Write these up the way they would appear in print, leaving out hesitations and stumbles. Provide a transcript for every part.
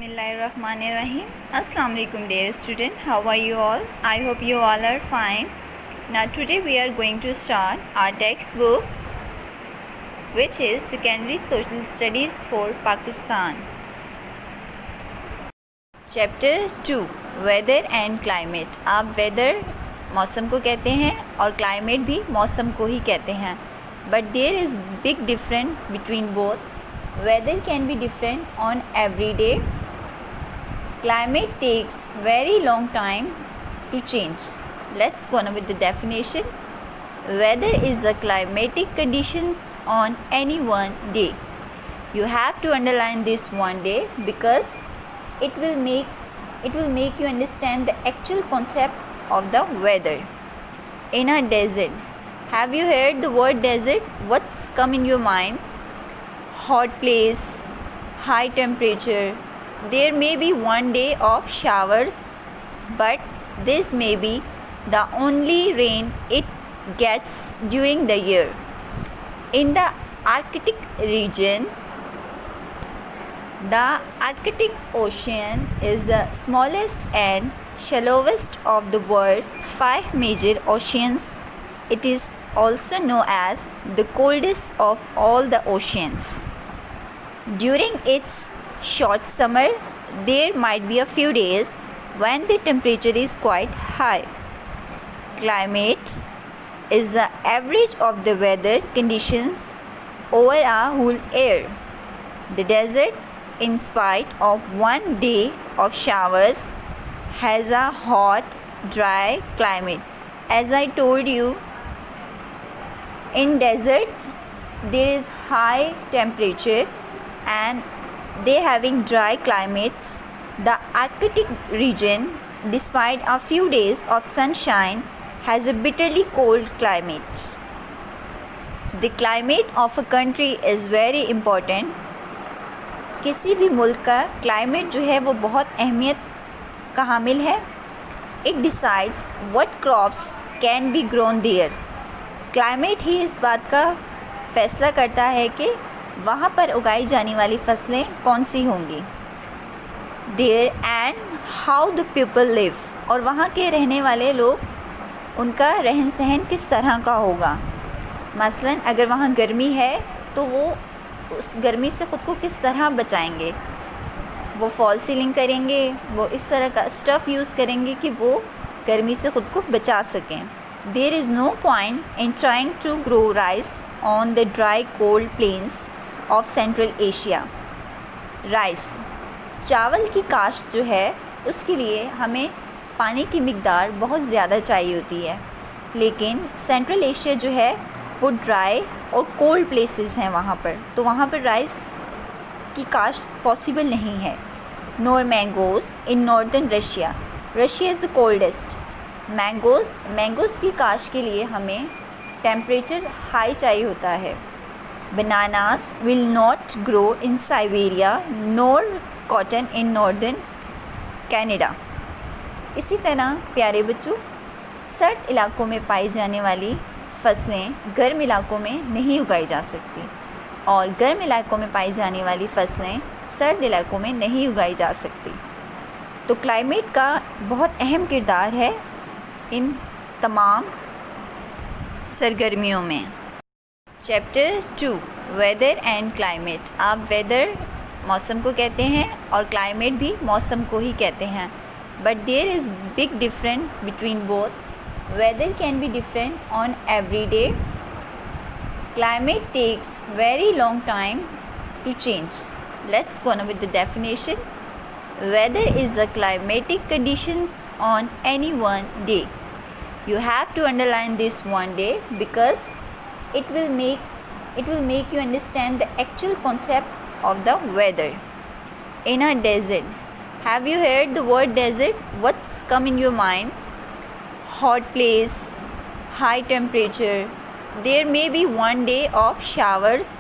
Bismillahirrahmanirrahim. Assalamu alaikum dear student. How are you all? I hope you all are fine. Now today we are going to start our textbook which is Secondary Social Studies for Pakistan. Chapter 2 Weather and Climate. आप weather मौसम को कहते हैं और climate भी मौसम को ही कहते हैं. But there is big difference between both. Weather can be different on every day. Climate takes very long time to change. Let's go on with the definition. Weather is the climatic conditions on any one day. You have to underline this one day because it will make you understand the actual concept of the weather. In a desert, have you heard the word desert? What's come in your mind? Hot place, high temperature. There may be one day of showers, but this may be the only rain it gets during the year. In the Arctic region, the Arctic Ocean is the smallest and shallowest of the world 5 major oceans. It is also known as the coldest of all the oceans. During its short summer, there might be a few days when the temperature is quite high. Climate is the average of the weather conditions over a whole year. The desert, in spite of one day of showers, has a hot, dry climate. As I told you, in desert there is high temperature and they having dry climates. The Arctic region, despite a few days of sunshine, has a bitterly cold climate. The climate of a country is very important. किसी भी मुल्क का climate जो है वो बहुत अहमियत का हामिल है. It decides what crops can be grown there. Climate ही इस बात का फैसला करता है कि वहाँ पर उगाई जाने वाली फसलें कौन सी होंगी. There and how the people live, और वहाँ के रहने वाले लोग, उनका रहन सहन किस तरह का होगा. मसलन अगर वहाँ गर्मी है तो वो उस गर्मी से ख़ुद को किस तरह बचाएंगे. वो फॉल सीलिंग करेंगे, वो इस तरह का स्टफ़ यूज़ करेंगे कि वो गर्मी से ख़ुद को बचा सकें. There is no point in trying to grow rice on the dry cold plains of central Asia. Rice, चावल की काश्त जो है उसके लिए हमें पानी की मिक़दार बहुत ज़्यादा चाहिए होती है, लेकिन सेंट्रल एशिया जो है वो ड्राई और कोल्ड प्लेसेस हैं वहाँ पर, तो वहाँ पर राइस की काश्त पॉसिबल नहीं है. Nor mangoes in northern Russia. Russia is the coldest. Mangoes की काश्त के लिए हमें टेम्परेचर हाई चाहिए होता है. Bananas will not grow in Siberia nor cotton in northern Canada. इसी तरह प्यारे बच्चों, सर्द इलाकों में पाई जाने वाली फसलें गर्म इलाकों में नहीं उगाई जा सकती और गर्म इलाकों में पाई जाने वाली फसलें सर्द इलाकों में नहीं उगाई जा सकती. तो क्लाइमेट का बहुत अहम किरदार है इन तमाम सरगर्मियों में. Chapter 2 weather and climate. आप वेदर मौसम को कहते हैं और क्लाइमेट भी मौसम को ही कहते हैं. But there is big difference between both. Weather can be different on every day. Climate takes very long time to change. Let's go on with the definition. Weather is the climatic conditions on any one day. You have to underline this one day because it will make you understand the actual concept of the weather. In a desert, have you heard the word desert? What's come in your mind? Hot place, high temperature. There may be one day of showers,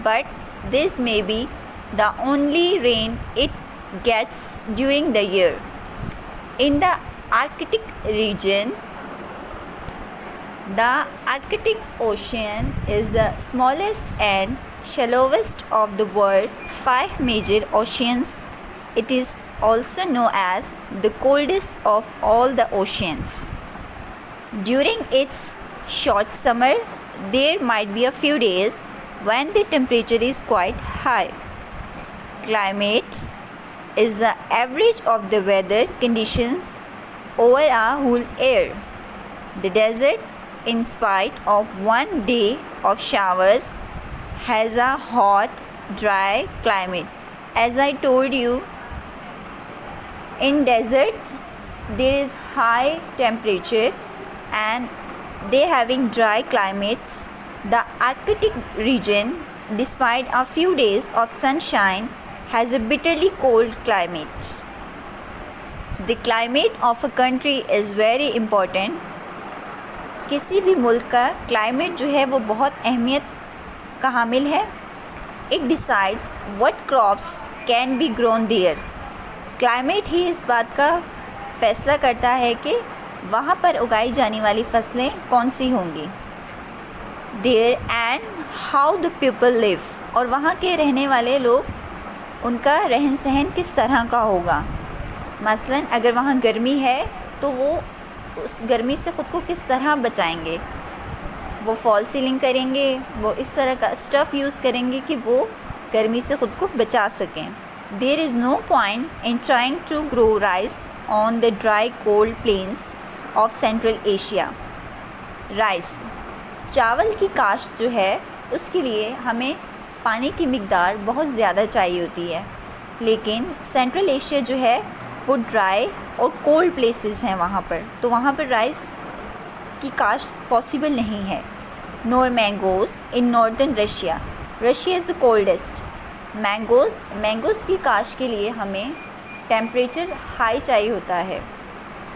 but this may be the only rain it gets during the year. In the Arctic region, the Arctic Ocean is the smallest and shallowest of the world 5 major oceans. It is also known as the coldest of all the oceans. During its short summer, there might be a few days when the temperature is quite high. Climate is the average of the weather conditions over a whole year. The desert, in spite of one day of showers, has a hot, dry climate. As I told you, in desert there is high temperature and they having dry climates. The Arctic region, despite a few days of sunshine, has a bitterly cold climate. The climate of a country is very important. किसी भी मुल्क का climate जो है वो बहुत अहमियत का हामिल है. It decides what crops can be grown there. Climate ही इस बात का फैसला करता है कि वहाँ पर उगाई जाने वाली फसलें कौन सी होंगी. There and how the people live. और वहाँ के रहने वाले लोग, उनका रहन सहन किस तरह का होगा. मसलन अगर वहाँ गर्मी है तो वो उस गर्मी से ख़ुद को किस तरह बचाएंगे. वो फॉल सीलिंग करेंगे, वो इस तरह का स्टफ़ यूज़ करेंगे कि वो गर्मी से ख़ुद को बचा सकें. There is no point in trying to grow rice on the dry cold plains of central Asia. Rice, चावल की काश्त जो है उसके लिए हमें पानी की मिक़दार बहुत ज़्यादा चाहिए होती है. लेकिन सेंट्रल एशिया जो है वो ड्राई और कोल्ड प्लेसेस हैं वहाँ पर, तो वहाँ पर राइस की काश्त पॉसिबल नहीं है. Nor mangoes in northern Russia. Russia is the coldest. Mangoes की काश्त के लिए हमें टेम्परेचर हाई चाहिए होता है.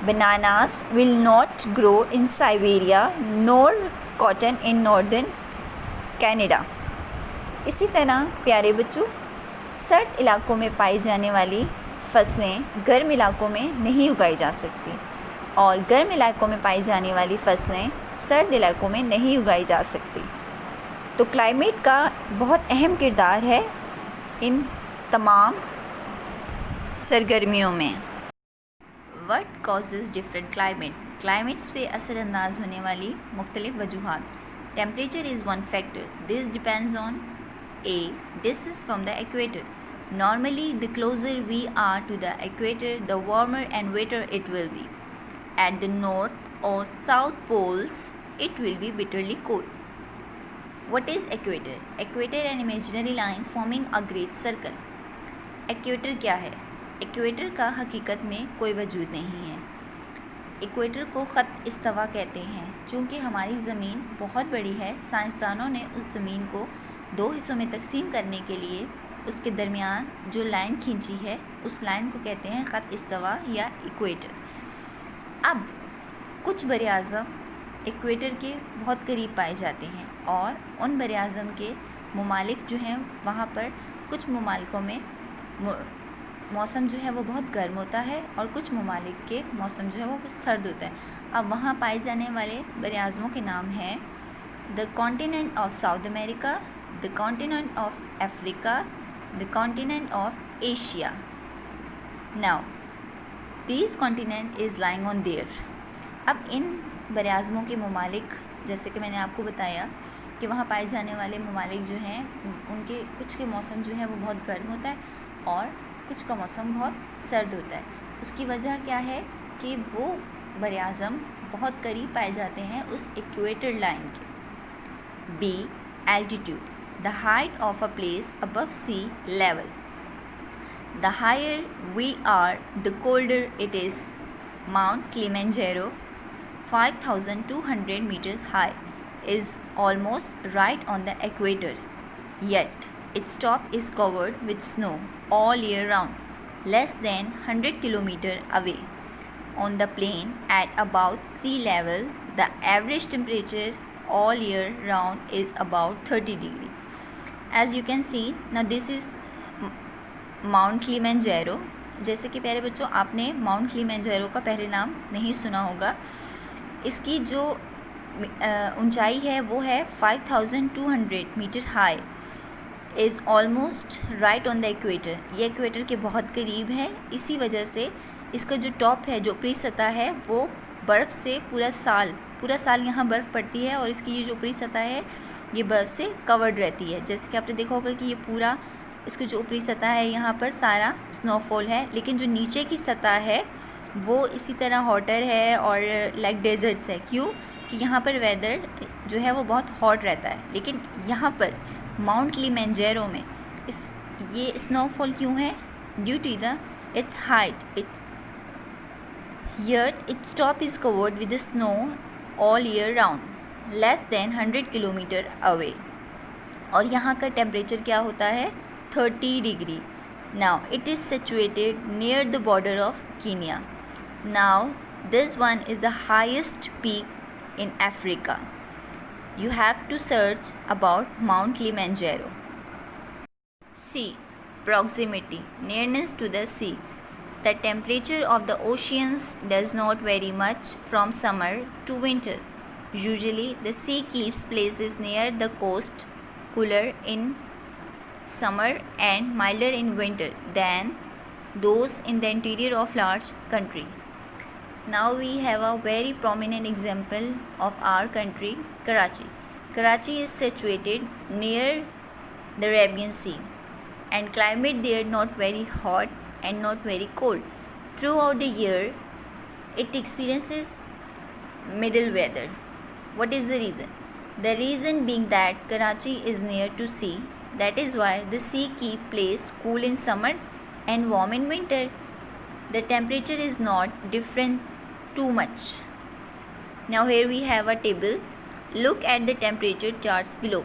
Bananas will not grow in Siberia NOR cotton in northern Canada. इसी तरह प्यारे बच्चों, सर्द इलाकों में पाई जाने वाली फसलें गर्म इलाकों में नहीं उगाई जा सकती और गर्म इलाकों में पाई जाने वाली फसलें सर्द इलाकों में नहीं उगाई जा सकती. तो क्लाइमेट का बहुत अहम किरदार है इन तमाम सरगर्मियों में. What causes different climate. Climates पे असरअंदाज होने वाली मुख्तलिफ वजूहात. Temperature is one factor. This depends on A. Distance from the equator. Normally, the closer we are to the equator, the warmer and wetter it will be. At the north or south poles, it will be bitterly cold. What is equator? Equator an imaginary line forming a great circle. Equator क्या है? Equator का हकीकत में कोई वजूद नहीं है. Equator को ख़त इस्तवा कहते हैं. चूँकि हमारी ज़मीन बहुत बड़ी है, साइंसदानों ने उस ज़मीन को दो हिस्सों में तकसीम करने के लिए उसके दरमियान जो लाइन खींची है, उस लाइन को कहते हैं ख़त इस्तवा या इक्वेटर. अब कुछ बर-ए-आज़म इक्वेटर के बहुत करीब पाए जाते हैं और उन बर-ए-आज़म के ममालिक जो हैं वहाँ पर कुछ ममालिकों में मौसम जो है वो बहुत गर्म होता है और कुछ ममालिक के मौसम जो है वो सर्द होता है. अब वहाँ पाए जाने वाले बर-ए-आज़मों के नाम हैं the continent of South America, the continent of Africa, the continent of Asia. Now, these continent is lying on there. अब इन बर-ए-आज़मों के ममालिक, जैसे कि मैंने आपको बताया कि वहाँ पाए जाने वाले ममालिक जो हैं उनके कुछ के मौसम जो है वो बहुत गर्म होता है और कुछ का मौसम बहुत सर्द होता है. उसकी वजह क्या है कि वो बर-ए-आज़म बहुत करीब पाए जाते हैं उस इक्वेटर लाइन के. B. Altitude. The height of a place above sea level. The higher we are, the colder it is. Mount Kilimanjaro, 5,200 meters high, is almost right on the equator. Yet, its top is covered with snow all year round, less than 100 kilometers away. On the plain at about sea level, the average temperature all year round is about 30 degrees. As you can see, now this is Mount Kilimanjaro. जैसे कि प्यारे बच्चों, आपने mount Kilimanjaro का पहले नाम नहीं सुना होगा. इसकी जो ऊंचाई है वो है 5,200 metre high. Is almost right on the equator, ये इक्वेटर के बहुत करीब है। इसी वजह से इसका जो टॉप है, जो ऊपरी सतह है, वो बर्फ़ से पूरा साल यहाँ बर्फ़ पड़ती है और इसकी ये जो ऊपरी सतह है ये बर्फ़ से कवर्ड रहती है। जैसे कि आपने देखा होगा कि ये पूरा इसकी जो ऊपरी सतह है यहाँ पर सारा स्नोफॉल है, लेकिन जो नीचे की सतह है वो इसी तरह हॉटर है और लाइक डेजर्ट्स है। क्यों? कि यहाँ पर वेदर जो है वो बहुत हॉट रहता है, लेकिन यहाँ पर माउंट किलिमंजारो में ये स्नोफॉल क्यों है? Due to the its height, Here, its top is covered with snow all year round, less than 100 kilometre away. और यहाँ का टेम्परेचर क्या होता है? 30 degree. Now, it is situated near the border of Kenya. Now, this one is the highest peak in Africa. You have to search about Mount Kilimanjaro. Sea, proximity, nearness to the sea. The temperature of the oceans does not vary much from summer to winter. Usually, the sea keeps places near the coast cooler in summer and milder in winter than those in the interior of large country. Now we have a very prominent example of our country, Karachi. Karachi is situated near the Arabian Sea, and climate there not very hot and not very cold. Throughout the year, it experiences middle weather. What is the reason? The reason being that Karachi is near to sea. That is why the sea keep place cool in summer and warm in winter. The temperature is not different too much. Now here we have a table. Look at the temperature charts below.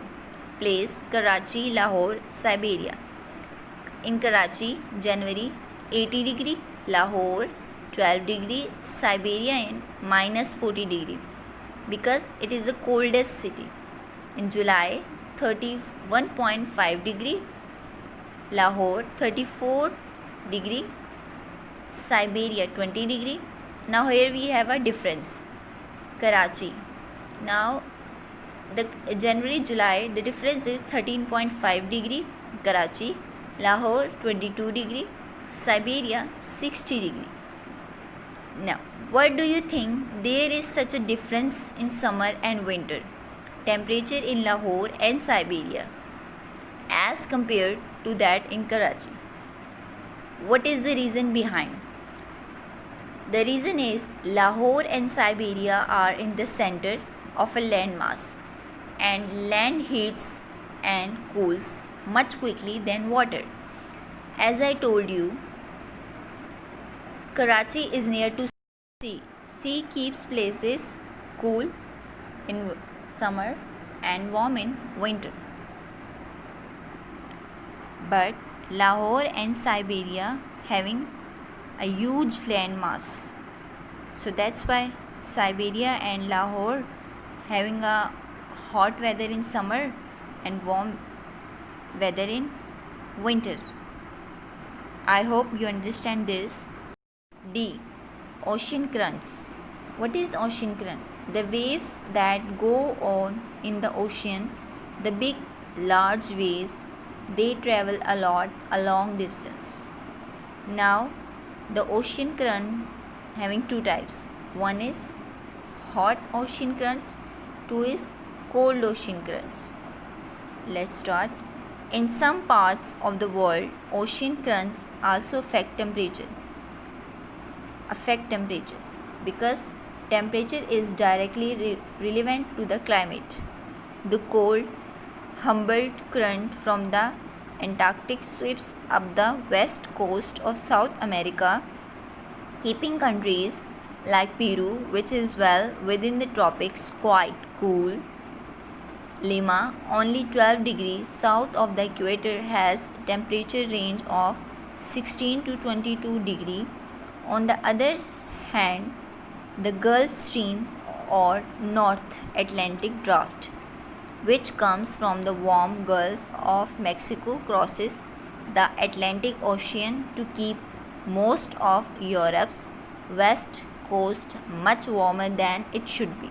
Place Karachi, Lahore, Siberia. In Karachi, January 80 degree, Lahore 12 degree, Siberia in minus 40 degree, because it is the coldest city. In July 31.5 degree, Lahore 34 degree, Siberia 20 degree. Now here we have a difference. Karachi. Now the January July, the difference is 13.5 degree, Karachi. Lahore 22 degree, Siberia 60 degree. Now, what do you think there is such a difference in summer and winter temperature in Lahore and Siberia as compared to that in Karachi? What is the reason behind? The reason is Lahore and Siberia are in the center of a landmass, and land heats and cools much quickly than water. As I told you, Karachi is near to sea. Sea keeps places cool in summer and warm in winter. But Lahore and Siberia having a huge landmass. So that's why Siberia and Lahore having a hot weather in summer and warm weather in winter. I hope you understand this. D. Ocean currents. What is ocean current? The waves that go on in the ocean, the big large waves, they travel a lot a long distance. Now the ocean current having two types. One is hot ocean currents, two is cold ocean currents. Let's start. In some parts of the world, ocean currents also affect temperature because temperature is directly relevant to the climate. The cold Humboldt current from the Antarctic sweeps up the west coast of South America, keeping countries like Peru, which is well within the tropics, quite cool. Lima, only 12 degrees south of the equator, has temperature range of 16 to 22 degree. On the other hand, the Gulf Stream or North Atlantic draft, which comes from the warm Gulf of Mexico, crosses the Atlantic Ocean to keep most of Europe's west coast much warmer than it should be.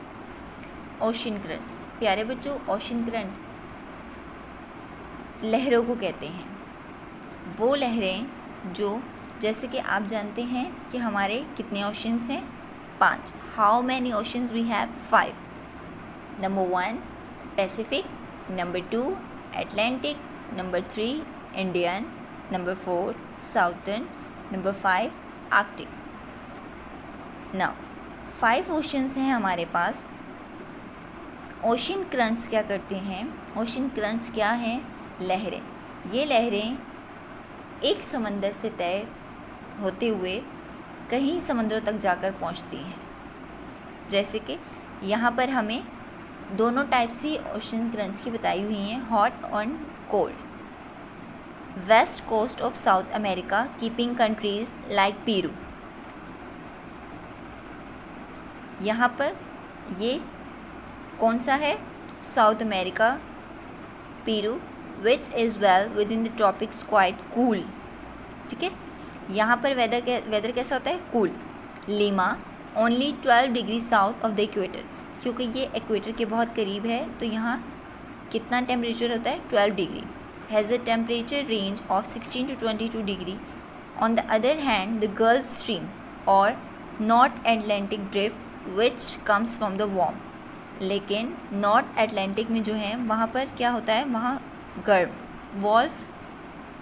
Ocean currents. प्यारे बच्चों, ocean current लहरों को कहते हैं। वो लहरें जो, जैसे कि आप जानते हैं कि हमारे कितने ओशंस हैं? 5। How many oceans we have? 5। Number 1 Pacific, number 2 Atlantic, number 3 Indian, number 4 Southern, number 5 Arctic. Now 5 oceans हैं हमारे पास। ओशन करंट्स क्या करते हैं? ओशन करंट्स क्या हैं? लहरें। ये लहरें एक समंदर से तय होते हुए कई समुद्रों तक जाकर पहुंचती हैं। जैसे कि यहाँ पर हमें दोनों टाइप्स ही ओशन करंट्स की बताई हुई हैं, हॉट और cold. West coast of South America keeping countries like Peru. यहाँ पर ये कौन सा है? South America, Peru, which is well with in the tropics quite cool. ठीक है, यहाँ पर वेदर कैसा होता है? Cool. Lima only 12 degree south of the equator, क्योंकि ये इक्वेटर के बहुत करीब है तो यहाँ कितना टेम्परेचर होता है? 12 degree. Has a temperature range of 16 to 22 degree. On the other hand the Gulf Stream और North Atlantic Drift which comes from the warm. लेकिन नॉर्थ एटलांटिक में जो है वहाँ पर क्या होता है? वहाँ गर्म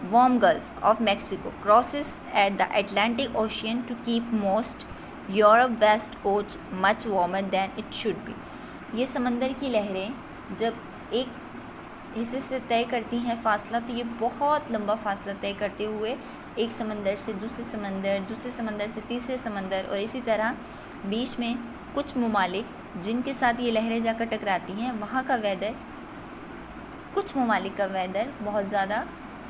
warm Gulf of Mexico crosses at the Atlantic ocean to keep most Europe west coast much warmer than it should be. ये समंदर की लहरें जब एक हिस्से से तय करती हैं फासला, तो ये बहुत लंबा फासला तय करते हुए एक समंदर से दूसरे समंदर से तीसरे समंदर, और इसी तरह बीच में कुछ ममालिक जिनके साथ ये लहरें जाकर टकराती हैं, वहाँ का वेदर, कुछ ममालिक का वेदर बहुत ज़्यादा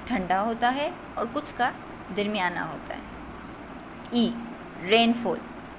ठंडा होता है और कुछ का दरमियाना होता है। रेनफॉल।